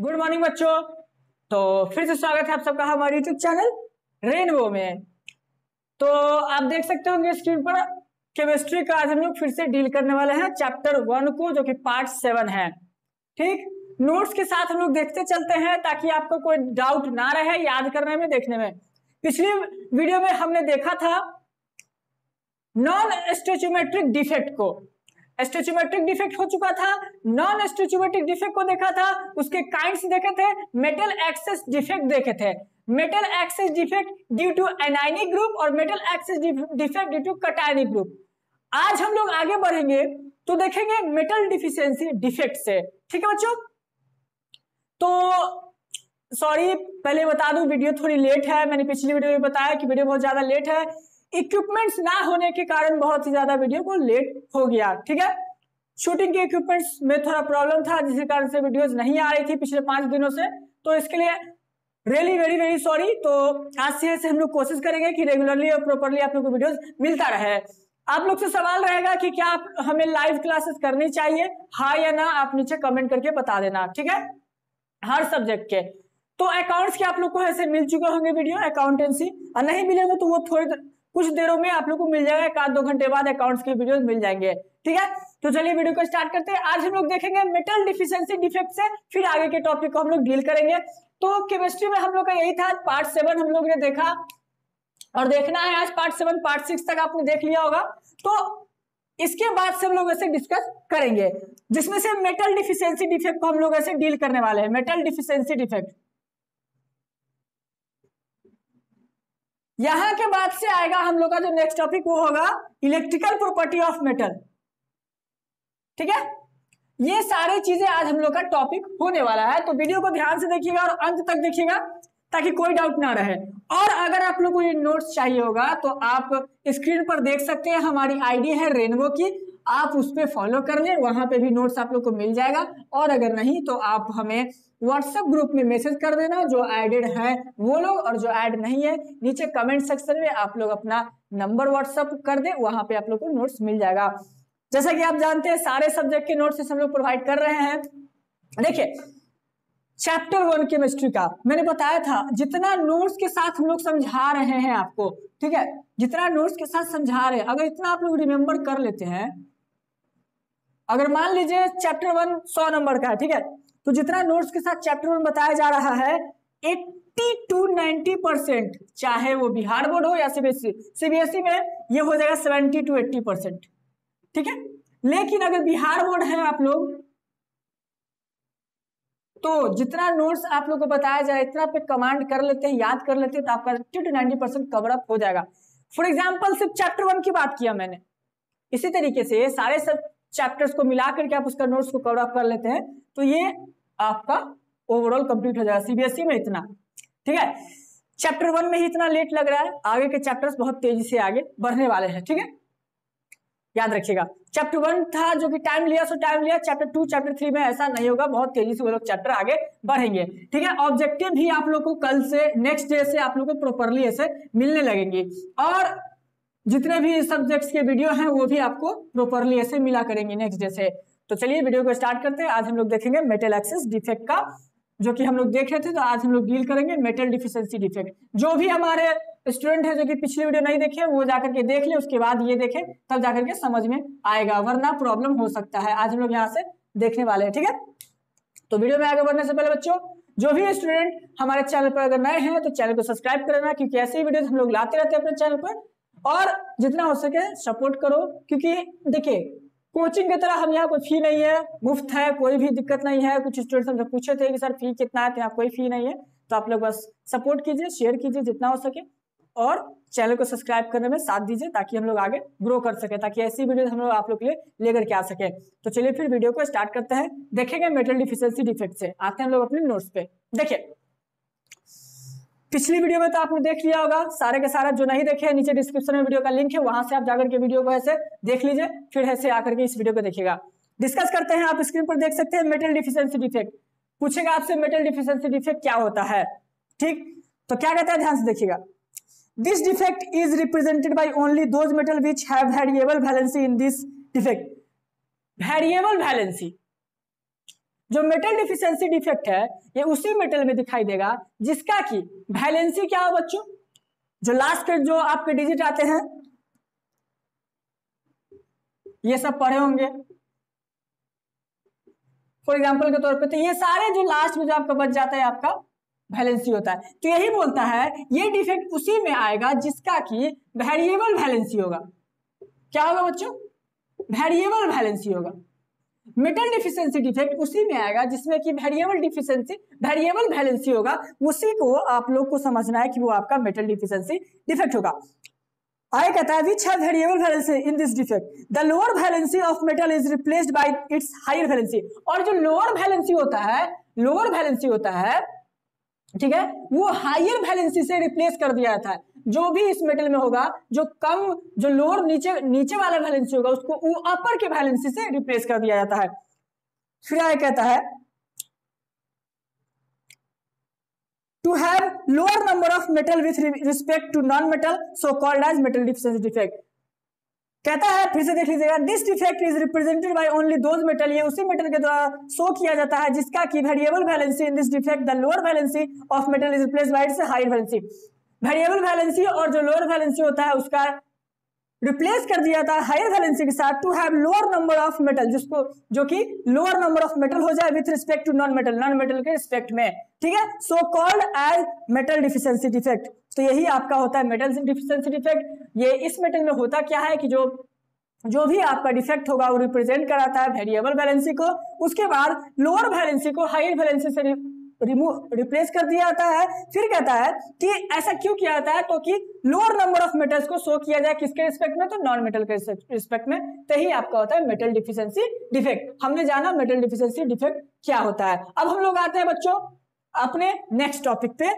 Good morning बच्चों। तो फिर से स्वागत है आप सबका हमारे यूट्यूब चैनल रेनबो में। तो आप देख सकते होंगे स्क्रीन पर केमिस्ट्री का आज हम लोग फिर से डील करने वाले हैं चैप्टर 1 को, जो कि पार्ट 7 है। ठीक, नोट्स के साथ हम लोग देखते चलते हैं ताकि आपको कोई डाउट ना रहे याद करने में, देखने में। पिछली वीडियो में हमने देखा था नॉन स्टोइचियोमेट्रिक डिफेक्ट को। स्टोइचियोमेट्रिक डिफेक्ट हो चुका था, नॉन स्टोइचियोमेट्रिक डिफेक्ट को देखा था, उसके काइंड्स देखे थे, मेटल एक्सेस डिफेक्ट देखे थे। Metal excess defect due to anionic group और metal excess defect due to cationic group. आज हम लोग आगे बढ़ेंगे तो देखेंगे मेटल डिफिशियंसी डिफेक्ट से। ठीक है बच्चों, तो सॉरी पहले बता दूं वीडियो थोड़ी लेट है। मैंने पिछली वीडियो में बताया कि वीडियो बहुत ज्यादा लेट है, इक्विपमेंट्स ना होने के कारण बहुत ही ज्यादा वीडियो को लेट हो गया। ठीक है, शूटिंग के इक्विपमेंट्स में थोड़ा प्रॉब्लम था जिसके कारण से वीडियोस नहीं आ रही थी पिछले 5 दिनों से, तो इसके लिए रियली वेरी वेरी सॉरी। तो आज से हम लोग कोशिश करेंगे कि रेगुलरली और प्रॉपरली आप लोग को वीडियोस मिलता रहे। आप लोग से सवाल रहेगा कि क्या हमें लाइव क्लासेस करनी चाहिए, हाँ या ना, आप नीचे कमेंट करके बता देना। ठीक है, हर सब्जेक्ट के। तो अकाउंट्स के आप लोग को ऐसे मिल चुके होंगे वीडियो, अकाउंटेंसी, और नहीं मिलेंगे तो वो थोड़े कुछ देरों में आप लोग को मिल जाएगा, 1-2 घंटे बाद अकाउंट्स के वीडियो मिल जाएंगे। ठीक है, तो चलिए वीडियो को स्टार्ट करते हैं। आज हम लोग देखेंगे मेटल डिफिशियंसी डिफेक्ट से, फिर आगे के टॉपिक को हम लोग डील करेंगे। तो केमिस्ट्री में हम लोग का यही था, पार्ट 7 हम लोग ने देखा और देखना है आज पार्ट 7, पार्ट 6 तक आपने देख लिया होगा। तो इसके बाद से हम लोग ऐसे डिस्कस करेंगे, जिसमें से मेटल डिफिशियंसी डिफेक्ट को हम लोग ऐसे डील करने वाले हैं। मेटल डिफिशियंसी डिफेक्ट यहां के बाद से आएगा हम लोग का जो नेक्स्ट टॉपिक, वो होगा इलेक्ट्रिकल प्रॉपर्टी ऑफ मेटल। ठीक है, ये सारी चीजें आज हम लोग का टॉपिक होने वाला है। तो वीडियो को ध्यान से देखिएगा और अंत तक देखिएगा ताकि कोई डाउट ना रहे। और अगर आप लोग को ये नोट्स चाहिए होगा तो आप स्क्रीन पर देख सकते हैं, हमारी आईडी है रेनबो की, आप उस पर फॉलो कर ले, वहां पे भी नोट्स आप लोग को मिल जाएगा। और अगर नहीं तो आप हमें व्हाट्सएप ग्रुप में मैसेज कर देना, जो एडेड है वो लोग, और जो ऐड नहीं है नीचे कमेंट सेक्शन में आप लोग अपना नंबर व्हाट्सएप कर दे, वहां पे आप लोग को नोट्स मिल जाएगा। जैसा कि आप जानते हैं सारे सब्जेक्ट के नोट्स हम लोग प्रोवाइड कर रहे हैं। देखिए चैप्टर 1 केमिस्ट्री का मैंने बताया था, जितना नोट्स के साथ हम लोग समझा रहे हैं आपको, ठीक है, जितना नोट्स के साथ समझा रहे हैं, अगर इतना आप लोग रिमेंबर कर लेते हैं, अगर मान लीजिए चैप्टर 1 100 नंबर का है, ठीक है, तो जितना नोट्स के साथ चैप्टर 1 बताया जा रहा है 80 to 90%, चाहे वो बिहार बोर्ड हो या सीबीएसई में, ये हो जाएगा 70 to 80%। ठीक है, लेकिन अगर बिहार बोर्ड है आप लोग, तो जितना नोट्स आप लोग को बताया जाए इतना पे कमांड कर लेते हैं, याद कर लेते हैं, तो आपका 80 to 90% कवर अप हो जाएगा। फॉर एग्जाम्पल सिर्फ चैप्टर 1 की बात किया मैंने, इसी तरीके से सारे सब चैप्टर्स को मिला करके आप उसका नोट्स को कवर अप कर लेते हैं, तो ये आपका ओवरऑल कंप्लीट हो जाएगा। सीबीएसई में इतना, ठीक है, चैप्टर 1 में ही इतना लेट लग रहा है, आगे के चैप्टर्स बहुत तेजी से आगे बढ़ने वाले हैं। ठीक है, याद रखिएगा, चैप्टर 1 था जो कि टाइम लिया सो टाइम लिया, चैप्टर 2 चैप्टर 3 में ऐसा नहीं होगा, बहुत तेजी से वो लोग चैप्टर आगे बढ़ेंगे। ठीक है, ऑब्जेक्टिव भी आप लोग को कल से नेक्स्ट डे से आप लोग को प्रॉपरली ऐसे मिलने लगेंगे, और जितने भी सब्जेक्ट्स के वीडियो हैं वो भी आपको प्रॉपरली ऐसे मिला करेंगे नेक्स्ट डे से। तो चलिए वीडियो को स्टार्ट करते हैं। आज हम लोग देखेंगे मेटल एक्सेस डिफेक्ट का, जो कि हम लोग देख रहे थे, तो आज हम लोग डील करेंगे मेटल डिफिशियंसी डिफेक्ट। जो भी हमारे स्टूडेंट है जो कि पिछली वीडियो नहीं देखे वो जाकर के देख ले, उसके बाद ये देखे, तब जाकर के समझ में आएगा, वरना प्रॉब्लम हो सकता है। आज हम लोग यहाँ से देखने वाले हैं। ठीक है, तो वीडियो में आगे बढ़ने से पहले बच्चों, जो भी स्टूडेंट हमारे चैनल पर अगर नए हैं तो चैनल को सब्सक्राइब करना, क्योंकि ऐसी वीडियो हम लोग लाते रहते हैं अपने चैनल पर, और जितना हो सके सपोर्ट करो। क्योंकि देखिए कोचिंग की तरह हम यहाँ कोई फी नहीं है, मुफ्त है, कोई भी दिक्कत नहीं है। कुछ स्टूडेंट्स हमसे पूछे थे कि सर फी कितना है, तो यहाँ कोई फी नहीं है। तो आप लोग बस सपोर्ट कीजिए, शेयर कीजिए जितना हो सके, और चैनल को सब्सक्राइब करने में साथ दीजिए ताकि हम लोग आगे ग्रो कर सके, ताकि ऐसी वीडियो हम लोग आप लोग के लिए लेकर के आ सके। तो चलिए फिर वीडियो को स्टार्ट करते हैं, देखेंगे मेटल डिफिशियंसी डिफेक्ट से। आते हैं हम लोग अपने नोट्स पे। देखिए पिछली वीडियो में तो आपने देख लिया होगा सारे के सारा, जो नहीं देखे नीचे डिस्क्रिप्शन में वीडियो का लिंक है, वहां से आप जाकर के वीडियो को ऐसे देख लीजिए, फिर ऐसे आकर के इस वीडियो को देखिएगा। डिस्कस करते हैं, आप स्क्रीन पर देख सकते हैं मेटल डिफिशियंसी डिफेक्ट। पूछेगा आपसे मेटल डिफिशियंसी डिफेक्ट क्या होता है। ठीक, तो क्या कहता है, ध्यान से देखिएगा। This defect is represented by only those metal which have variable valency in this defect. Variable valency जो मेटल डिफिशियंसी डिफेक्ट है ये उसी मेटल में दिखाई देगा जिसका कि वैलेंसी क्या हो बच्चों, जो लास्ट के जो आपके डिजिट आते हैं ये सब पढ़े होंगे फॉर एग्जांपल के तौर पे, तो ये सारे जो लास्ट में जो आपका बच जाता है आपका वैलेंसी होता है। तो यही बोलता है ये डिफेक्ट उसी में आएगा जिसका कि वेरिएबल वैलेंसी होगा। क्या होगा बच्चों, वेरिएबल वैलेंसी होगा। मेटल डिफिशियंसी डिफेक्ट उसी में आएगा जिसमें कि वेरिएबल वैलेंसी होगा, उसी को आप लोग को समझना है कि वो आपका मेटल डिफिशियंसी डिफेक्ट होगा। आगे कहता है which have variable valency in this defect, the lower valency of metal is replaced by its higher valency। और जो लोअर वैलेंसी होता है ठीक है, वो हायर वैलेंसी से रिप्लेस कर दिया जाता है। जो भी इस मेटल में होगा जो कम, जो लोअर नीचे वाला वैलेंसी होगा उसको वो अपर के वैलेंसी से रिप्लेस कर दिया जाता है। फिर आगे कहता है to have lower number of metal with respect to non-metal so called as metal deficiency defect। कहता है फिर से देख लीजिएगा, this defect is represented by only those metal, ये उसी मेटल के द्वारा शो किया जाता है जिसका कि variable valency in this defect the lower valency of metal is replaced by its higher valency. Variable valency और जो लोअर वैलेंसी होता है उसका रिप्लेस कर दिया था हायर वैलेंसी के साथ to have lower number of metal, जिसको जो कि लोअर नंबर ऑफ मेटल हो जाए with respect to non metal के रिस्पेक्ट में, ठीक है, so called as metal deficiency defect. तो यही आपका होता है मेटल डिफिशियंसी डिफेक्ट। ये इस मेटल में होता क्या है कि जो भी आपका डिफेक्ट होगा वो रिप्रेजेंट कराता है वेरिएबल वैलेंसी को, उसके बाद लोअर वैलेंसी को हायर वैलेंसी से रिप्लेस कर दिया जाता है। फिर कहता है कि ऐसा क्यों किया जाता है, तो कि लोअर नंबर ऑफ मेटल्स को शो किया जाए किसके रिस्पेक्ट में, तो नॉन मेटल के रिस्पेक्ट में। तो ही आपका होता है मेटल डिफिशियंसी डिफेक्ट। हमने जाना मेटल डिफिशियंसी डिफेक्ट क्या होता है। अब हम लोग आते हैं बच्चों अपने नेक्स्ट टॉपिक पे,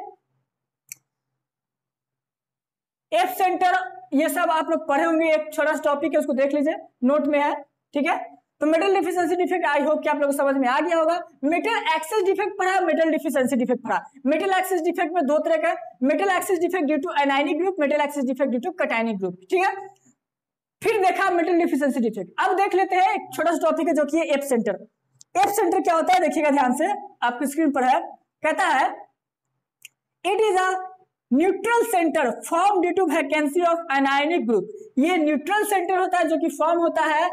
एफ सेंटर। ये सब आप लोग पढ़े होंगे, एक छोटा सा टॉपिक है उसको देख लीजिए, नोट में है, ठीक है। तो metal deficiency defect I hope कि आप लोगों को समझ में आ गया होगा। मेटल एक्सेस डिफेक्ट पढ़ा, मेटल डिफिशियंसी डिफेक्ट पढ़ा। मेटल एक्सेस डिफेक्ट में दो तरह का, metal excess defect due to anionic group, metal excess defect due to cationic group, ठीक है। फिर देखा मेटल डिफिशियंसी डिफेक्ट। अब देख लेते हैं एक छोटा सा टॉपिक है जो कि एफ सेंटर। एफ सेंटर क्या होता है देखिएगा ध्यान से, आपकी स्क्रीन पर है। कहता है it is a neutral centre form due to vacancy of anionic group. ये न्यूट्रल सेंटर होता है जो कि फॉर्म होता है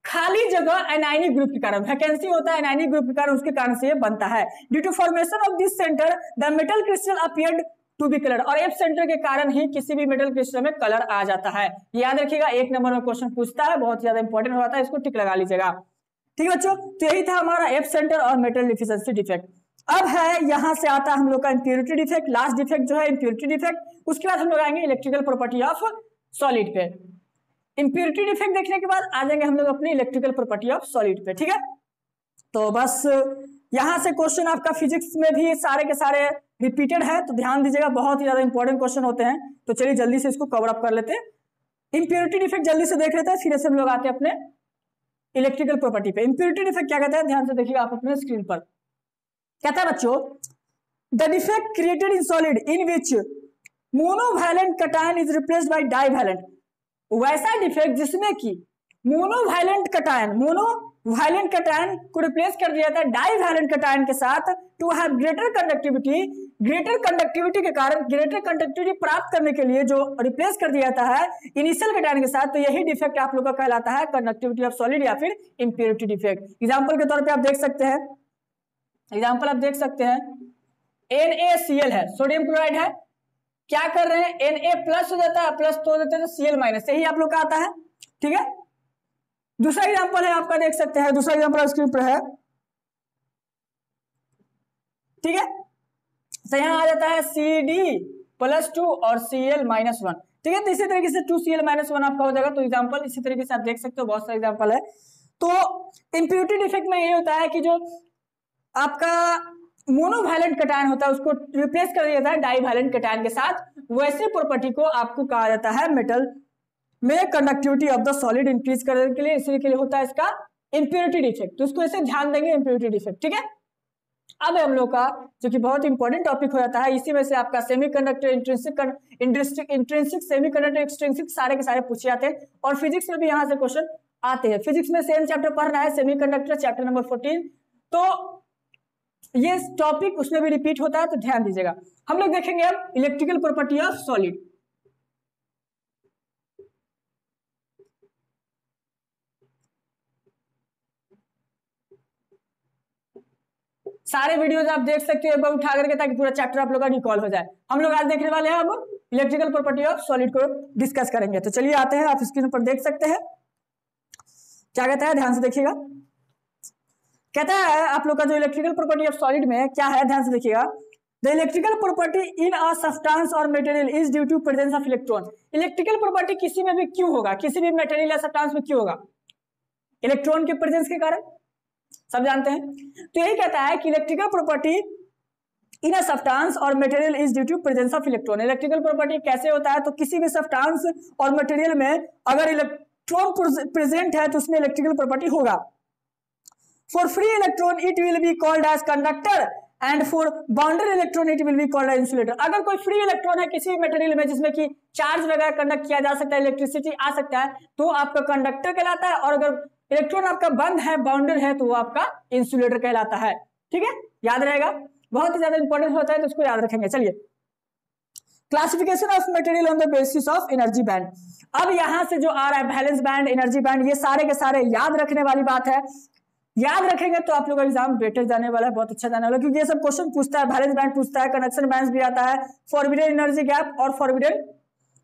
खाली जगह एनायनिक ग्रुप के कारण, वैकेंसी होता है एनायनिक ग्रुप के कारण, उसके कारण से ये बनता है। Due to formation of this centre the metal crystal appeared to be coloured. और एफ सेंटर के कारण ही किसी भी मेटल क्रिस्टल में कलर आ जाता है। याद रखिएगा, एक नंबर में क्वेश्चन पूछता है, बहुत ज्यादा इंपॉर्टेंट होता है, इसको टिक लगा लीजिएगा, ठीक है बच्चों। तो यही था हमारा एफ सेंटर और मेटल डिफिशियंसी डिफेक्ट। अब है यहां से आता है हम लोग का इंप्योरिटी डिफेक्ट, लास्ट डिफेक्ट जो है इंप्योरिटी डिफेक्ट। उसके बाद हम लोग आएंगे इलेक्ट्रिकल प्रॉपर्टी ऑफ सॉलिड पे। इंप्योरिटी डिफेक्ट देखने के बाद आ जाएंगे हम लोग अपनी इलेक्ट्रिकल प्रॉपर्टी ऑफ सॉलिड पे, ठीक है। तो बस यहां से क्वेश्चन आपका फिजिक्स में भी सारे के सारे रिपीटेड है, तो ध्यान दीजिएगा, बहुत ही ज्यादा इंपॉर्टेंट क्वेश्चन होते हैं। तो चलिए जल्दी से इसको कवर अप कर लेते हैं। इंप्योरिटी डिफेक्ट जल्दी से देख लेते हैं, फिर से हम लोग आते हैं अपने इलेक्ट्रिकल प्रॉपर्टी पे। इंप्योरिटी डिफेक्ट क्या कहता है, ध्यान से देखिएगा आप अपने स्क्रीन पर। कहता है बच्चों the defect created in solid in which monovalent cation is replaced bye divalent. वैसा डिफेक्ट जिसमें कि मोनोवैलेंट कैटायन को रिप्लेस कर दिया था डाइवैलेंट कैटायन के साथ टू हैव ग्रेटर कंडक्टिविटी के कारण, ग्रेटर कंडक्टिविटी प्राप्त करने के लिए जो रिप्लेस कर दिया जाता है इनिशियल कैटायन के साथ, तो यही डिफेक्ट आप लोग का कहलाता है कंडक्टिविटी ऑफ सॉलिड या फिर इंप्योरिटी डिफेक्ट। एग्जांपल के तौर पे आप देख सकते हैं, एग्जांपल आप देख सकते हैं NaCl है, सोडियम क्लोराइड है, क्या कर रहे हैं Na प्लस हो जाता है, प्लस तो हो जाता है तो Cl माइनस, यही आप लोग का आता है, ठीक है। दूसरा एग्जांपल है आपका, देख सकते हैं, दूसरा एग्जांपल स्क्रीन पर है, ठीक है। तो यहां आ जाता है Cd+2 और Cl-1, ठीक है। तो इसी तरीके से 2Cl-1 आपका हो जाएगा। तो एग्जांपल इसी तरीके से आप देख सकते हो, बहुत सारे एग्जांपल है। तो इंप्योरिटी डिफेक्ट में ये होता है कि जो आपका मोनोवैलेंट कैटायन होता है उसको रिप्लेस कर दिया जाता है डाइवैलेंट कैटायन के साथ। वैसे प्रॉपर्टी को आपको कहा जाता है मेटल में conductivity of the solid increase करने के लिए, इसी के लिए होता है इसका इंप्योरिटी डिफेक्ट। तो इसको ऐसे ध्यान देंगे इंप्योरिटी डिफेक्ट, ठीक है। अब हम लोग का जो कि बहुत इंपॉर्टेंट टॉपिक हो जाता है, इसी में से आपका सेमीकंडक्टर, इंट्रिंसिक, सेमीकंडक्टर, एक्सट्रिंसिक सारे के सारे पूछे जाते हैं। और फिजिक्स में भी यहाँ से क्वेश्चन आते हैं। फिजिक्स में सेम चैप्टर पढ़ना है, सेमीकंडक्टर चैप्टर नंबर 14। तो ये टॉपिक उसमें भी रिपीट होता है, तो ध्यान दीजिएगा। हम लोग देखेंगे अब इलेक्ट्रिकल प्रॉपर्टी ऑफ सॉलिड। सारे वीडियोज आप देख सकते हो एक बार उठा करके, ताकि पूरा चैप्टर आप लोग का रिकॉल हो जाए। हम लोग आज देखने वाले हैं अब इलेक्ट्रिकल प्रॉपर्टी ऑफ सॉलिड को डिस्कस करेंगे। तो चलिए आते हैं, आप स्क्रीन पर देख सकते हैं क्या कहता है, ध्यान से देखिएगा। कहता है आप लोग का जो इलेक्ट्रिकल प्रॉपर्टी ऑफ सॉलिड में क्या है, ध्यान से देखिएगा। The electrical property in a substance और material is due to presence of electron. Electrical property किसी में भी क्यों होगा, किसी भी मटेरियल या सब्सटेंस में क्यों होगा? इलेक्ट्रॉन के प्रेजेंस के कारण, सब जानते हैं। तो यही कहता है कि electrical property in a substance और material is due to presence of electron. Electrical property कैसे होता है, तो किसी भी सब्सटेंस और मटेरियल में अगर इलेक्ट्रॉन प्रेजेंट है तो उसमें इलेक्ट्रिकल प्रॉपर्टी होगा। For free electron it will be called as conductor and for bounded electron it will be called as insulator. अगर कोई फ्री इलेक्ट्रॉन है किसी भी मटेरियल में जिसमें कि चार्ज वगैरह कंडक्ट किया जा सकता है, इलेक्ट्रिसिटी आ सकता है, तो आपका कंडक्टर कहलाता है। और अगर इलेक्ट्रॉन आपका बंद है, बाउंडेड है, तो वो आपका इंसुलेटर कहलाता है। ठीक है, याद रहेगा, बहुत ही ज्यादा इंपॉर्टेंट होता है, तो उसको याद रखेंगे। चलिए, classification of material on the basis of energy band. अब यहां से जो आ रहा है वैलेंस बैंड, एनर्जी बैंड, ये सारे के सारे याद रखने वाली बात है। याद रखेंगे तो आप लोग का एग्जाम बेटर जाने वाला है, बहुत अच्छा जाने वाला है, क्योंकि ये सब क्वेश्चन पूछता है। वैलेंस बैंड पूछता है, कंडक्शन बैंड भी आता है, फॉरबिडन एनर्जी गैप और फॉरबिडन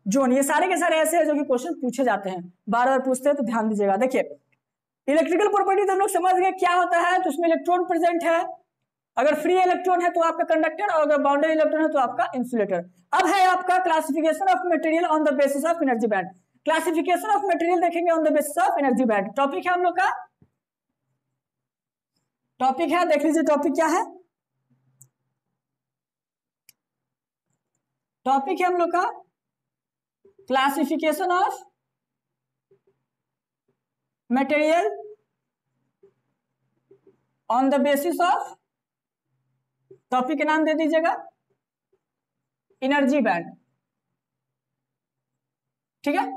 जोन, ये सारे के सारे ऐसे हैं जो कि क्वेश्चन पूछे जाते हैं, बार बार पूछते हैं, तो ध्यान दीजिएगा। देखिए, इलेक्ट्रिकल प्रॉपर्टी तो हम लोग समझ गए क्या होता है, तो उसमें इलेक्ट्रॉन प्रेजेंट है, अगर फ्री इलेक्ट्रॉन है तो आपका कंडक्टर, और अगर बाउंडेड इलेक्ट्रॉन है तो आपका इंसुलेटर। अब है आपका classification of material on the basis of energy band. Classification of material देखेंगे on the basis of energy band. Topic है हम लोग का, टॉपिक है, देख लीजिए टॉपिक क्या है। टॉपिक है हम लोग का classification of material on the basis of, topic का नाम दे दीजिएगा एनर्जी बैंड। ठीक है,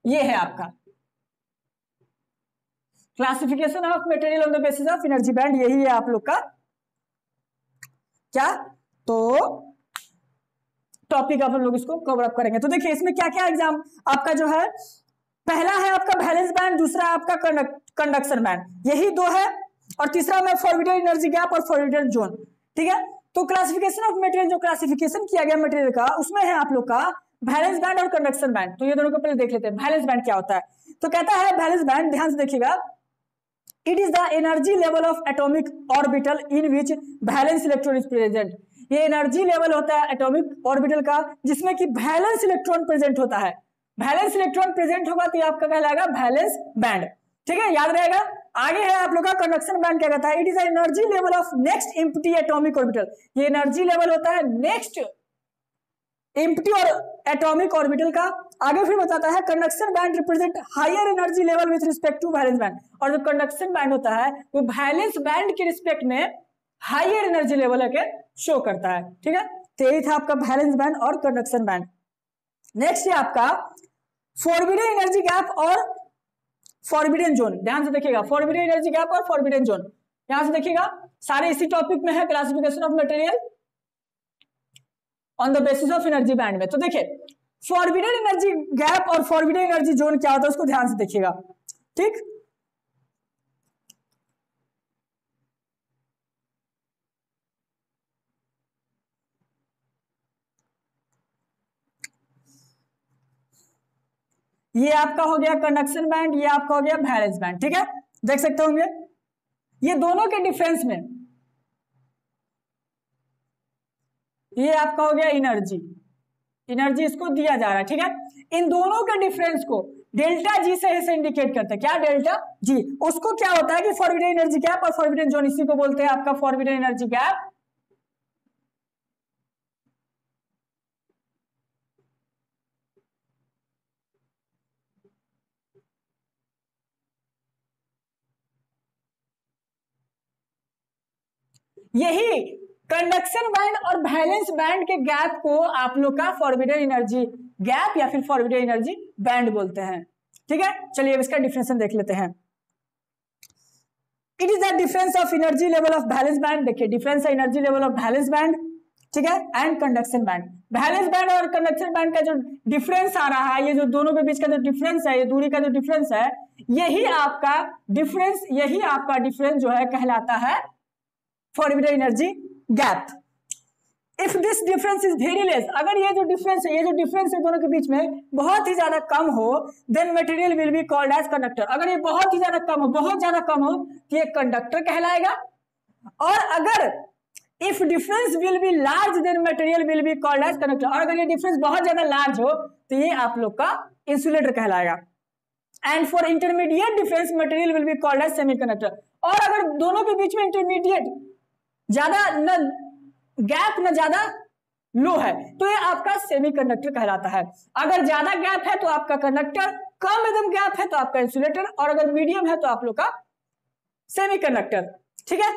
ये है आपका classification of material on the basis of energy band, यही है आप लोग का क्या, तो टॉपिक आप लोग इसको कवर अप करेंगे। तो देखिए इसमें क्या क्या एग्जाम आपका जो है, पहला है आपका वैलेंस बैंड, दूसरा आपका कंडक्शन बैंड, यही दो है, और तीसरा में फॉरबिडन एनर्जी गैप और फॉरबिडन जोन। ठीक है, तो क्लासिफिकेशन ऑफ मटेरियल, जो क्लासिफिकेशन किया गया मटेरियल का, उसमें है आप लोग का वैलेंस बैंड और कंडक्शन बैंड। तो ये दोनों को पहले देख लेते हैं, वैलेंस बैंड क्या होता है। तो कहता है वैलेंस बैंड, ध्यान से देखिएगा, it is the energy level of atomic orbital in which valence electron is present. ये एनर्जी लेवल होता है एटॉमिक ऑर्बिटल का जिसमें कि वैलेंस इलेक्ट्रॉन प्रेजेंट होता है। वैलेंस इलेक्ट्रॉन प्रेजेंट होगा तो ये आपका कहलाएगा वैलेंस बैंड। ठीक है, याद रहेगा। आगे है आप लोग का कंडक्शन बैंड, क्या कहता है, it is energy level of next empty atomic orbital. ये एनर्जी लेवल होता है नेक्स्ट एम्प्टी और एटॉमिक ऑर्बिटल का। आगे फिर बताता है conduction band represent higher energy level with respect to valence band. और जो कंडक्शन बैंड होता है वो वैलेंस बैंड के रिस्पेक्ट में हायर एनर्जी लेवल के शो करता है। ठीक है, तो यही था आपका वैलेंस बैंड और कंडक्शन बैंड। नेक्स्ट है आपका फॉरबिडन एनर्जी गैप और फॉरबिडन जोन। ध्यान से देखिएगा, फॉरबिडन एनर्जी गैप और फॉरबिडन जोन, यहां से देखिएगा सारे इसी टॉपिक में है, classification of material on the basis of energy band में। तो देखिए फॉरबिडन एनर्जी गैप और फॉरबिडन एनर्जी जोन क्या होता है उसको ध्यान से देखिएगा। ठीक, ये आपका हो गया कंडक्शन बैंड, ये आपका हो गया वैलेंस बैंड। ठीक है, देख सकते होंगे ये दोनों के डिफरेंस में, ये आपका हो गया एनर्जी, एनर्जी इसको दिया जा रहा है। ठीक है, इन दोनों के डिफरेंस को डेल्टा जी से इंडिकेट करते हैं। क्या, डेल्टा जी। उसको क्या होता है कि फॉरबिडन एनर्जी गैप और फॉरबिडन जोन, इसी को बोलते हैं आपका फॉरबिडन एनर्जी गैप यही कंडक्शन बैंड और वैलेंस बैंड के गैप को आप लोग का फॉरबिडन एनर्जी गैप या फिर फॉरबिडन एनर्जी बैंड बोलते हैं। ठीक है, चलिए अब इसका डिफिनेशन देख लेते हैं। It is the difference of energy level of valence band. देखिए डिफरेंस है energy level of valence band, ठीक है, and conduction band. Valence band और कंडक्शन बैंड का जो डिफरेंस आ रहा है, ये जो दोनों के बीच का जो डिफरेंस है, ये दूरी का जो डिफरेंस है, यही आपका डिफरेंस जो है कहलाता है forward energy gap. If this difference is very less, अगर ये जो डिफरेंस है दोनों के बीच में बहुत ही ज्यादा कम हो, then material will be called as conductor. अगर ये बहुत ही ज्यादा कम हो तो ये कंडक्टर कहलाएगा। और अगर if difference will be large then material will be called as conductor. और अगर ये डिफरेंस बहुत ज्यादा लार्ज हो तो ये आप लोग का इंसुलेटर कहलाएगा। And for intermediate difference material will be called as semiconductor. और अगर दोनों के बीच में इंटरमीडिएट ज्यादा न गैप न ज्यादा लो है तो ये आपका सेमीकंडक्टर कहलाता है। अगर ज्यादा गैप है तो आपका कंडक्टर, कम एकदम गैप है तो आपका इंसुलेटर, और अगर मीडियम है तो आप लोग का सेमीकंडक्टर, ठीक है।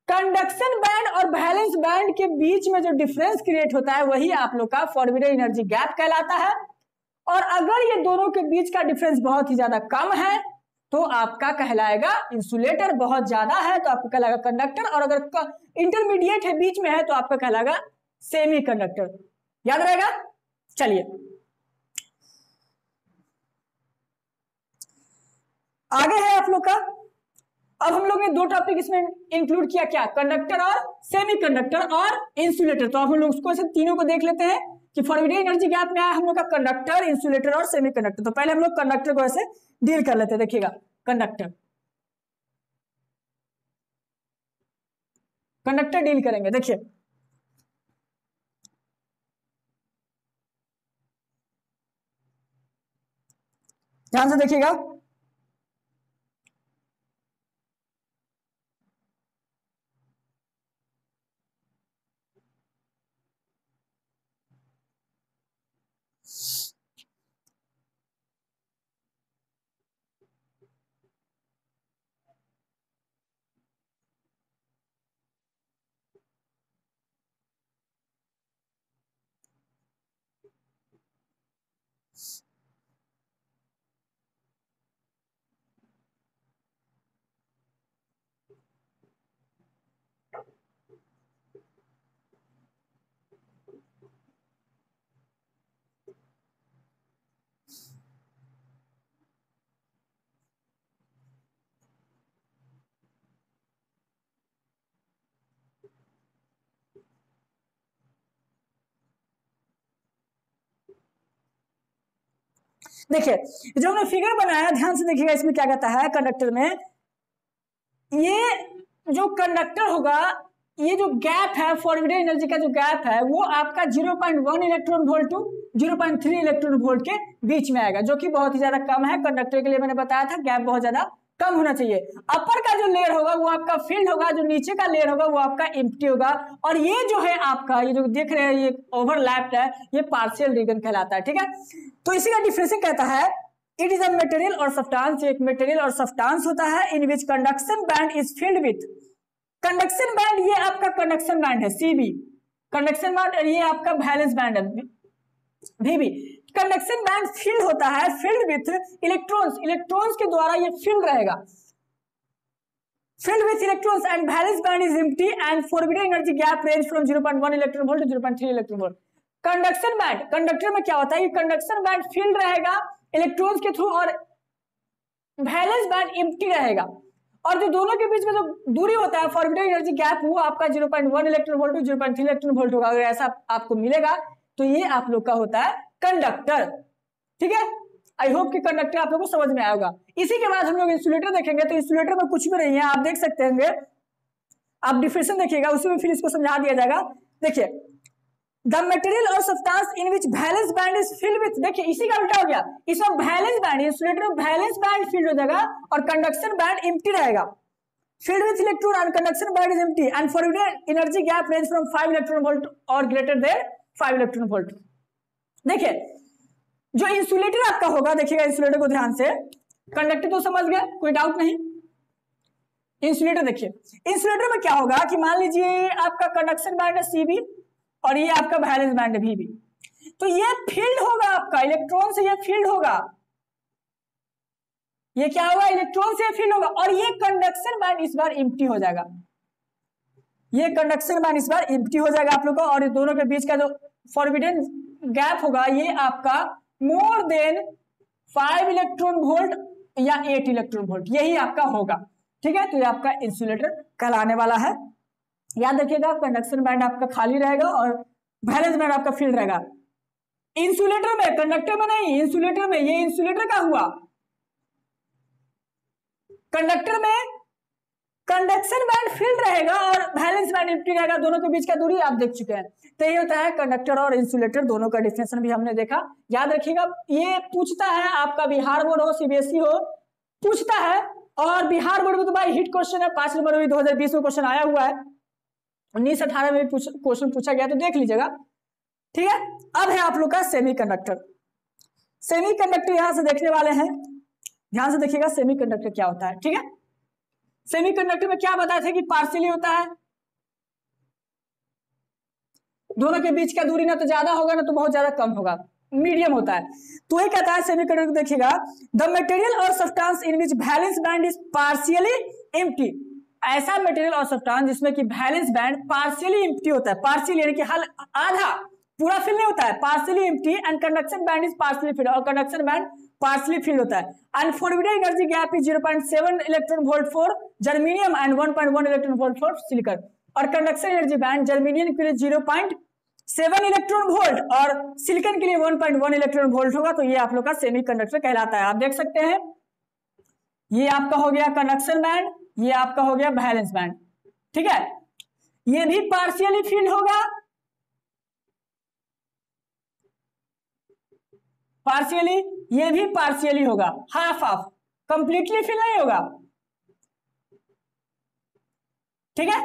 कंडक्शन बैंड और वैलेंस बैंड के बीच में जो डिफरेंस क्रिएट होता है वही आप लोग का फॉरवर्ड एनर्जी गैप कहलाता है। और अगर ये दोनों के बीच का डिफरेंस बहुत ही ज्यादा कम है तो आपका कहलाएगा इंसुलेटर, बहुत ज्यादा है तो आपका कहलाएगा कंडक्टर, और अगर इंटरमीडिएट है बीच में है तो आपका कहलाएगा सेमीकंडक्टर। याद रहेगा। चलिए आगे है आप लोग का। अब हम लोग ने दो टॉपिक इसमें इंक्लूड किया, क्या, कंडक्टर और सेमीकंडक्टर और इंसुलेटर। तो अब हम लोग उसको ऐसे तीनों को देख लेते हैं कि फॉरवर्ड एनर्जी गैप में आया हम लोग का कंडक्टर, इंसुलेटर और सेमीकंडक्टर। तो पहले हम लोग कंडक्टर को ऐसे डील कर लेते हैं। देखिएगा कंडक्टर डील करेंगे। देखिए ध्यान से देखिएगा। देखिए जो हमने फिगर बनाया, ध्यान से देखिएगा। इसमें क्या कहता है कंडक्टर में, ये जो कंडक्टर होगा, ये जो गैप है फॉरवर्ड एनर्जी का जो गैप है वो आपका 0.1 electron volt to 0.3 electron volt के बीच में आएगा, जो कि बहुत ही ज्यादा कम है। कंडक्टर के लिए मैंने बताया था गैप बहुत ज्यादा कम होना चाहिए। अपर का जो लेयर होगा वो आपका फील्ड होगा, जो नीचे का लेयर होगा वो आपका एम्प्टी होगा। और ये जो है आपका, ये जो देख रहे हैं ये ओवरलैप्ड है, ये पार्शियल रीजन कहलाता है, ठीक है। तो इसी का डिफरेंशिएशन कहता है इट इज अ मटेरियल और सब्सटेंस। एक मटेरियल और सब्सटेंस होता है in which conduction band is filled with. Conduction band, ये आपका कंडक्शन बैंड है सीबी, कंडक्शन बैंड, और ये आपका वैलेंस बैंड है वीबी। कंडक्शन बैंड फील्ड होता है, फील्ड विथ इलेक्ट्रॉन्स, इलेक्ट्रॉन्स के द्वारा ये फील्ड रहेगा, filled with electrons, and valence band is empty and forbidden energy gap range from 0.1 electron volt to 0.3 electron volt. Conduction band, conductor में क्या होता है, कंडक्शन बैंड फील्ड रहेगा इलेक्ट्रॉन्स के थ्रू और वैलेंस बैंड एम्प्टी रहेगा। और जो दोनों के बीच में जो दूरी होता है फॉरवर्ड एनर्जी गैप, वो आपका 0.1 electron volt to 0.3 electron volt होगा। अगर ऐसा आपको मिलेगा तो ये आप लोग का होता है कंडक्टर, ठीक है। आई होप कि कंडक्टर आप लोगों को समझ में आएगा। इसी के बाद हम लोग इंसुलेटर देखेंगे। तो इंसुलेटर में कुछ भी नहीं है, आप देख सकते होंगे, आप डिफरेंशिएशन देखिएगा उसी में फिर इसको समझा दिया जाएगा। देखिए द मटेरियल और substance in which valence band is filled with, देखिए इसी का उल्टा हो गया, इसमें वैलेंस बैंड, इंसुलेटर में वैलेंस बैंड फील्ड हो जाएगा और कंडक्शन बैंड एम्प्टी रहेगा। Field with electron and conduction band is empty and forward energy gap range from 5 electron volt और ग्रेटर देन 5 इलेक्ट्रॉन वोल्ट। देखिए जो इंसुलेटर आपका होगा, देखिएगा इंसुलेटर को ध्यान से, कंडक्टर तो समझ गए, कोई डाउट नहीं। इंसुलेटर देखिए, इंसुलेटर में क्या होगा कि मान लीजिए आपका कंडक्शन बैंड है सीबी और ये आपका वैलेंस बैंड है वीबी, तो ये फील्ड होगा आपका, इलेक्ट्रॉन से ये फील्ड होगा, ये क्या होगा, इलेक्ट्रॉन से फिल होगा, और ये कंडक्शन बैंड इस बार एम्प्टी हो जाएगा, ये कंडक्शन बैंड इस बार एम्प्टी हो जाएगा आप लोग का, और ये दोनों के बीच का जो फॉरबिडन गैप होगा ये आपका मोर देन 5 इलेक्ट्रॉन वोल्ट या 8 इलेक्ट्रॉन वोल्ट, यही आपका होगा। ठीक है, तो ये आपका इंसुलेटर कहलाने वाला है। याद रखिएगा, कंडक्शन बैंड आपका खाली रहेगा और वैलेंस बैंड आपका फिल्ड रहेगा। इंसुलेटर में, कंडक्टर में नहीं, इंसुलेटर में, ये इंसुलेटर का हुआ। कंडक्टर में कंडक्शन बैंड फिल्ड रहेगा और वैलेंस बैंड एम्प्टी रहेगा, दोनों के बीच का दूरी आप देख चुके हैं। तो ये होता है कंडक्टर और इंसुलेटर दोनों का डिफिनेशन भी हमने देखा। याद रखिएगा, ये पूछता है आपका बिहार बोर्ड हो सीबीएसई हो, पूछता है, और बिहार बोर्ड में तो भाई हिट क्वेश्चन है, 5 नंबर में 2020 में क्वेश्चन आया हुआ है, 19-18 में भी क्वेश्चन पूछा गया, तो देख लीजिएगा। ठीक है, अब है आप लोग का सेमीकंडक्टर। सेमीकंडक्टर यहां से देखने वाले हैं, ध्यान से देखिएगा सेमीकंडक्टर क्या होता है। ठीक है, सेमीकंडक्टर में क्या बताया था कि पार्शियली होता है, दोनों के बीच का दूरी ना तो ज्यादा होगा ना तो बहुत ज्यादा कम होगा, मीडियम होता है। तो ये कहता है सेमीकंडक्टर, देखिएगा, द मटेरियल और substance in which valence band is partially empty, ऐसा मटेरियल और सब्सटेंस जिसमें कि वैलेंस बैंड पार्शियली एम्प्टी होता है, पार्शियली यानी कि हल आधा, पूरा फिल नहीं होता है, partially empty, and conduction band is partially field, और कंडक्शन बैंड पार्शियली फिल्ड होता है। And forbidden energy gap is 0.7 electron volt for germanium and 1.1 electron volt for silicon, और कंडक्शन एनर्जी बैंड जर्मेनियम के लिए 0.7 electron volt और silicon के लिए 1.1 electron volt होगा। तो ये आप लोग का सेमीकंडक्टर कहलाता है। आप देख सकते हैं, ये आपका हो गया कंडक्शन बैंड, ये आपका हो गया वैलेंस बैंड। ठीक है, ये भी पार्शियली फिल्ड होगा, पार्शियली, ये भी पार्शियली होगा, हाफ हाफ, कंप्लीटली फिल नहीं होगा। ठीक है,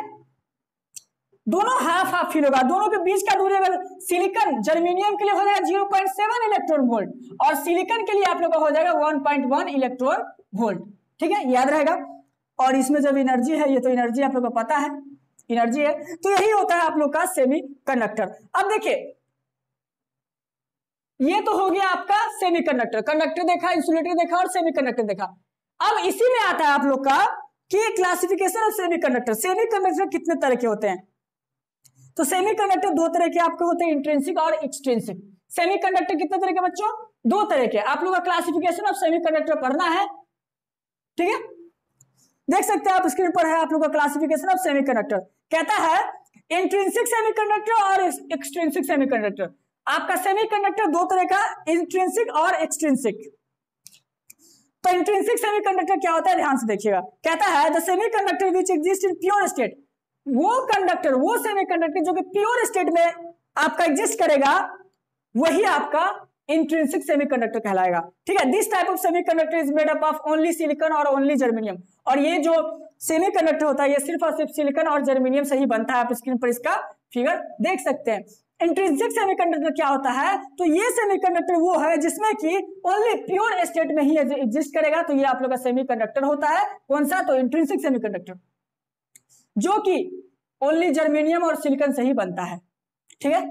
दोनों हाफ हाफ फिल होगा, दोनों के बीच का दूरी अगर सिलिकॉन जर्मेनियम के लिए हो जाएगा 0.7 इलेक्ट्रॉन वोल्ट और सिलिकॉन के लिए आप लोग का हो जाएगा 1.1 इलेक्ट्रॉन वोल्ट। ठीक है, याद रहेगा। और इसमें जब एनर्जी है, ये तो एनर्जी आप लोग को पता है, एनर्जी है, तो यही होता है आप लोग का सेमीकंडक्टर। अब देखिए, ये तो हो गया आपका सेमीकंडक्टर, कंडक्टर देखा, इंसुलेटर देखा और सेमीकंडक्टर देखा। अब इसी में आता है आप लोग का कि क्लासिफिकेशन ऑफ सेमीकंडक्टर। सेमीकंडक्टर कितने तरह के होते हैं? तो सेमीकंडक्टर दो तरह के आपके होते हैं, इंट्रिंसिक और एक्सट्रिंसिक। सेमीकंडक्टर कितने तरह के बच्चों? दो तरह के। आप लोग का क्लासिफिकेशन ऑफ सेमीकंडक्टर पढ़ना है, ठीक है, देख सकते हैं आप स्क्रीन पर है आप लोग का क्लासिफिकेशन ऑफ सेमीकंडक्टर। कहता है इंट्रिंसिक सेमीकंडक्टर और एक्सट्रिंसिक सेमीकंडक्टर। आपका सेमीकंडक्टर दो तरह का, इंट्रिंसिक और एक्सट्रिंसिक। तो इंट्रिंसिक सेमीकंडक्टर क्या होता है, ध्यान से देखिएगा। कहता है the semiconductor which exist in pure state, वो कंडक्टर, वो सेमीकंडक्टर जो कि प्योर स्टेट में आपका एग्जिस्ट करेगा, वही आपका इंट्रिंसिक सेमीकंडक्टर कहलाएगा। ठीक है, this type of semiconductor is made up of only silicon और ओनली जर्मेनियम। और ये जो सेमीकंडक्टर होता है ये सिर्फ और सिर्फ सिलिकॉन और जर्मेनियम से ही बनता है। आप स्क्रीन पर इसका फिगर देख सकते हैं। इंट्रिंसिक सेमीकंडक्टर क्या होता है, तो ये सेमीकंडक्टर वो है जिसमें कि ओनली प्योर स्टेट में ही एग्जिस्ट करेगा। तो ये आप लोग का सेमीकंडक्टर होता है। कौन सा? तो इंट्रिंसिक सेमीकंडक्टर, जो कि ओनली जर्मेनियम और सिलिकॉन से ही बनता है। ठीक है,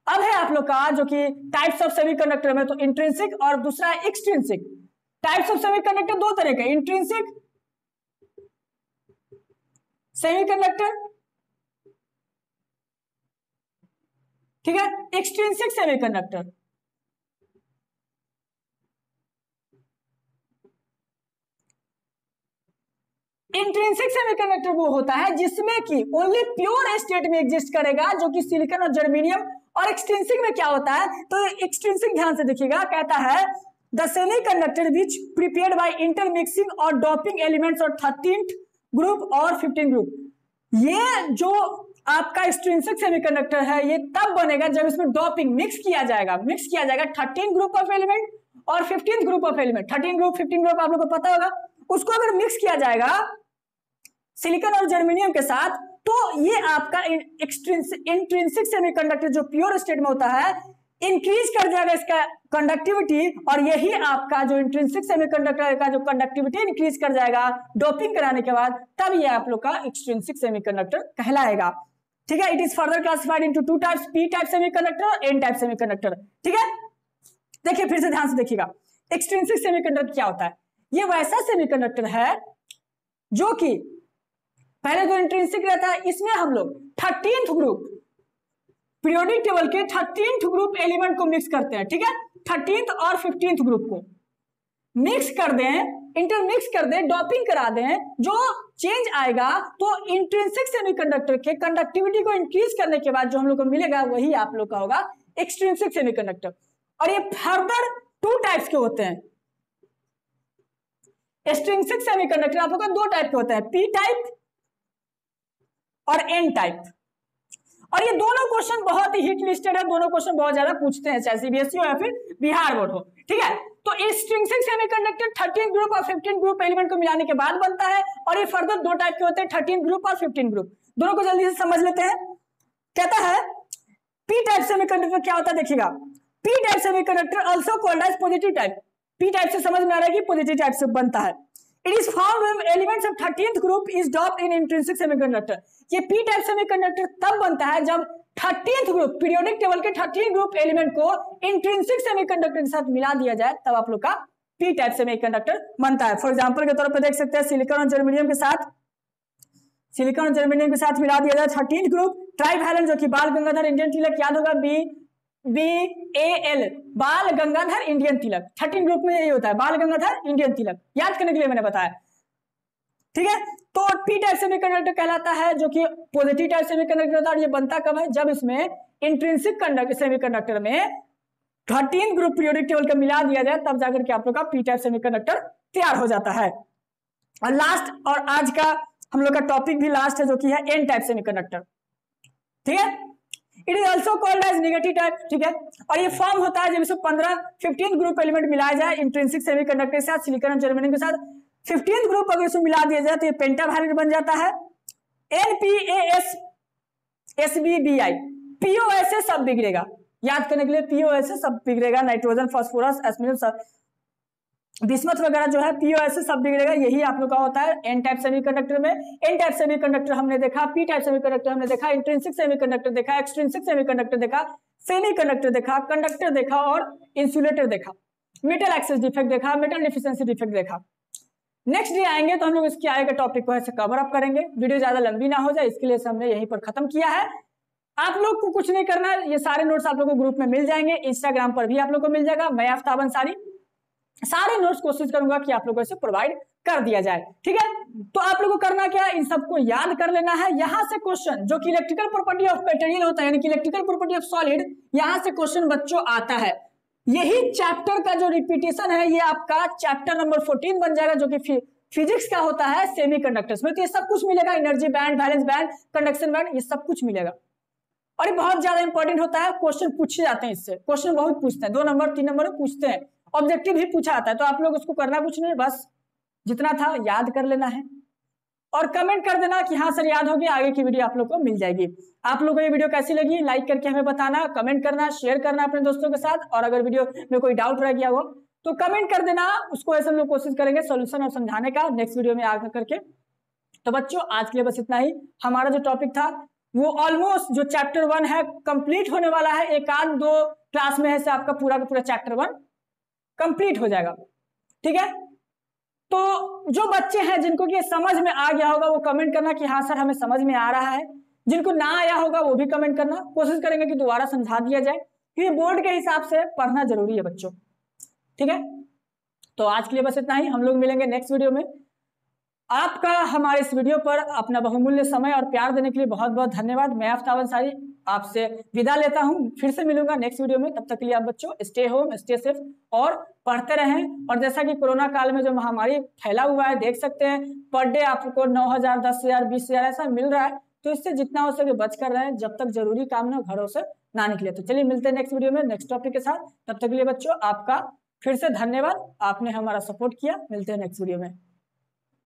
अब है आप लोग का जो कि टाइप्स ऑफ सेमीकंडक्टर में, तो इंट्रिंसिक और दूसरा एक्सट्रिंसिक। टाइप्स ऑफ सेमीकंडक्टर दो तरह के, इंट्रिंसिक सेमीकंडक्टर, ठीक है, एक्सट्रिंसिक सेमीकंडक्टर। इंट्रिंसिक सेमीकंडक्टर वो होता है जिसमें कि ओनली प्योर स्टेट में एग्जिस्ट करेगा, जो कि सिलिकॉन और जर्मेनियम। और एक्सट्रिंसिक में क्या होता है, तो एक्सट्रिंसिक ध्यान से देखिएगा, कहता है the semiconductor which prepared by intermixing और डोपिंग एलिमेंट्स और 13th ग्रुप और 15 ग्रुप। ये जो आपका एक्सट्रिंसिक सेमीकंडक्टर है ये तब बनेगा जब इसमें डोपिंग मिक्स किया जाएगा। 13 ग्रुप ऑफ एलिमेंट और 15th group of element. 13 group 15 group आप लोग को पता होगा। उसको अगर मिक्स किया जाएगा सिलिकॉन और जर्मेनियम के साथ, तो ये आपका इंट्रिंसिक सेमीकंडक्टर जो प्योर स्टेट में होता है इंक्रीज कर जाएगा इसका कंडक्टिविटी। और यही आपका जो इंट्रिंसिक सेमीकंडक्टर का जो कंडक्टिविटी इंक्रीज कर जाएगा डोपिंग कराने के बाद, तब ये आप लोग का एक्सट्रिंसिक सेमीकंडक्टर कहलाएगा। ठीक है, it is further classified into two types, P type semiconductor और एन टाइप सेमीकंडक्टर। ठीक है, देखिए फिर से ध्यान से देखिएगा, एक्सट्रिंसिक सेमीकंडक्टर क्या होता है। ये वैसा सेमीकंडक्टर है जो कि पहले तो इंट्रिंसिक रहता है, इसमें हम लोग 13th ग्रुप पीरियोडिक टेबल के 13th ग्रुप एलिमेंट को मिक्स करते हैं, ठीक है। 13th और 15th ग्रुप को मिक्स कर दें, इंटरमिक्स कर दें, डॉपिंग करा दें, जो चेंज आएगा तो इंट्रिंसिक सेमीकंडक्टर के कंडक्टिविटी को इंक्रीज करने के बाद जो हम लोग को मिलेगा वही आप लोग का होगा एक्सट्रिंसिक सेमीकंडक्टर। और ये फर्दर 2 टाइप्स के होते हैं। एक्सट्रिंसिक सेमीकंडक्टर आप लोग का 2 टाइप के होते हैं, पी टाइप और एन टाइप। और ये दोनों क्वेश्चन बहुत ही हिट लिस्टेड है, दोनों क्वेश्चन बहुत ज्यादा पूछते हैं, चाहे सीबीएसई हो या फिर बिहार बोर्ड हो, ठीक है। तो एक्सट्रिंसिक सेमीकंडक्टर 13 ग्रुप और 15 ग्रुप एलिमेंट को मिलाने के बाद बनता है, और ये फर्दर 2 टाइप के होते हैं, 13 ग्रुप और 15 ग्रुप। दोनों को जल्दी से समझ लेते हैं। कहता है पी टाइप सेमीकंडक्टर क्या होता है, देखिएगा। P type semiconductor also called as positive type. P type से समझ में आ रहा है कि पॉजिटिव टाइप से बनता है। It is found when elements of 13th group is dropped in intrinsic semiconductor। ये p टाइप सेमीकंडक्टर तब बनता है जब 13th ग्रुप पीरियोडिक टेबल के 13th ग्रुप एलिमेंट को इंट्रिंसिक सेमीकंडक्टर के साथ मिला दिया जाए, तब आप लोग का p टाइप सेमीकंडक्टर बनता है। फॉर एग्जांपल के तौर पर देख सकते हैं सिलिकॉन और जर्मेनियम के साथ मिला दिया जाए 13th ग्रुप ट्राइवैलेंट, जो कि बाल गंगाधर इंडियन तिलक, याद होगा BAL बाल गंगाधर इंडियन तिलक। 13 ग्रुप में यही होता है, बाल गंगाधर इंडियन तिलक, याद करने के लिए मैंने बताया, ठीक है। तो पी टाइप सेमीकंडक्टर कहलाता है, जो कि पॉजिटिव टाइप सेमीकंडक्टर होता है। और ये बनता कब है, जब इसमें इंट्रिंसिक सेमीकंडक्टर में 13 ग्रुप पीरियोडिक टेबल का मिला दिया जाए, तब जाकर के आप लोग का पी टाइप सेमीकंडक्टर तैयार हो जाता है। और लास्ट, और आज का हम लोग का टॉपिक भी लास्ट है, जो कि है एन टाइप सेमीकंडक्टर, ठीक है। It is also called as negative type, ठीक है। और ये फॉर्म होता है जब इसमें 15th ग्रुप एलिमेंट मिलाया जाए इंट्रिंसिक सेमीकंडक्टर के साथ, सिलिकॉन और जर्मेनियम के साथ 15th ग्रुप अगर इसमें मिला दिया जाए तो ये पेंटावैलेंट बन जाता है। NPAS SBBI POS से सब बिगड़ेगा, याद करने के लिए POS से सब बिगड़ेगा, नाइट्रोजन, फास्फोरस, एस्मिन, बिस्मथ वगैरह जो है POS से सब बिगड़ेगा। यही आप लोग का होता है एन टाइप सेमीकंडक्टर में। एन टाइप सेमीकंडक्टर हमने देखा, पी टाइप सेमीकंडक्टर हमने देखा, इंट्रिंसिक सेमीकंडक्टर देखा, एक्सट्रिंसिक सेमीकंडक्टर देखा, सेमीकंडक्टर देखा, कंडक्टर देखा और इंसुलेटर देखा, मेटल एक्सेस डिफेक्ट देखा, मेटल डिफिशिएंसी डिफेक्ट देखा। नेक्स्ट डे आएंगे तो हम लोग इसके आगे का टॉपिक को ऐसे कवर अप करेंगे, वीडियो ज्यादा लंबी ना हो जाए, इसके लिए हमने यहीं पर खत्म किया है। आप लोग को कुछ नहीं करना, ये सारे नोट्स आप लोग को ग्रुप में मिल जाएंगे, इंस्टाग्राम पर भी आप लोग को मिल जाएगा। मैं आफ्ताब अंसारी सारे नोट्स कोशिश करूंगा कि आप लोगों से प्रोवाइड कर दिया जाए, ठीक है। तो आप लोगों को करना क्या है, इन सबको याद कर लेना है। यहां से क्वेश्चन जो कि इलेक्ट्रिकल प्रॉपर्टी ऑफ मटेरियल होता है, यानी कि इलेक्ट्रिकल प्रॉपर्टी ऑफ सॉलिड, यहां से क्वेश्चन बच्चों आता है। यही चैप्टर का जो रिपीटेशन है, ये आपका चैप्टर नंबर 14 बन जाएगा, जो कि फिजिक्स का होता है सेमीकंडक्टर्स में। तो ये सब कुछ मिलेगा, energy band, valence band, conduction band, ये सब कुछ मिलेगा। और ये बहुत ज्यादा इंपॉर्टेंट होता है, क्वेश्चन पूछे जाते हैं इससे, क्वेश्चन बहुत पूछते हैं, 2 नंबर 3 नंबर पूछते हैं, ऑब्जेक्टिव भी पूछा आता है। तो आप लोग उसको करना कुछ नहीं, बस जितना था याद कर लेना है और कमेंट कर देना कि हाँ सर याद हो गया, आगे की वीडियो आप लोग को मिल जाएगी। आप लोगों को ये वीडियो कैसी लगी लाइक करके हमें बताना, कमेंट करना, शेयर करना अपने दोस्तों के साथ। और अगर वीडियो में कोई डाउट रह गया हो तो कमेंट कर देना, उसको ऐसे हम लोग कोशिश करेंगे सोल्यूशन और समझाने का नेक्स्ट वीडियो में आकर करके। तो बच्चों आज के लिए बस इतना ही। हमारा जो टॉपिक था वो ऑलमोस्ट जो चैप्टर 1 है कंप्लीट होने वाला है, 1-2 क्लास में है से आपका पूरा का पूरा चैप्टर 1 कंप्लीट हो जाएगा, ठीक है। तो जो बच्चे हैं जिनको ये समझ में आ गया होगा वो कमेंट करना कि हाँ सर हमें समझ में आ रहा है। जिनको ना आया होगा वो भी कमेंट करना, कोशिश करेंगे कि दोबारा समझा दिया जाए, क्योंकि बोर्ड के हिसाब से पढ़ना जरूरी है बच्चों, ठीक है। तो आज के लिए बस इतना ही, हम लोग मिलेंगे नेक्स्ट वीडियो में। आपका हमारे इस वीडियो पर अपना बहुमूल्य समय और प्यार देने के लिए बहुत बहुत धन्यवाद। मैं आफ्ताब अंसारी आपसे विदा लेता हूं, फिर से मिलूंगा नेक्स्ट वीडियो में। तब तक के लिए आप बच्चों स्टे होम, स्टे सेफ और पढ़ते रहें। और जैसा कि कोरोना काल में जो महामारी फैला हुआ है, देख सकते हैं पर डे आपको 9,000, 10,000, 20,000 ऐसा मिल रहा है, तो इससे जितना हो सके बच कर रहें, जब तक जरूरी काम ना घरों से ना निकले। तो चलिए मिलते हैं नेक्स्ट वीडियो में नेक्स्ट टॉपिक के साथ। तब तक के लिए बच्चों आपका फिर से धन्यवाद, आपने हमारा सपोर्ट किया। मिलते हैं नेक्स्ट वीडियो में।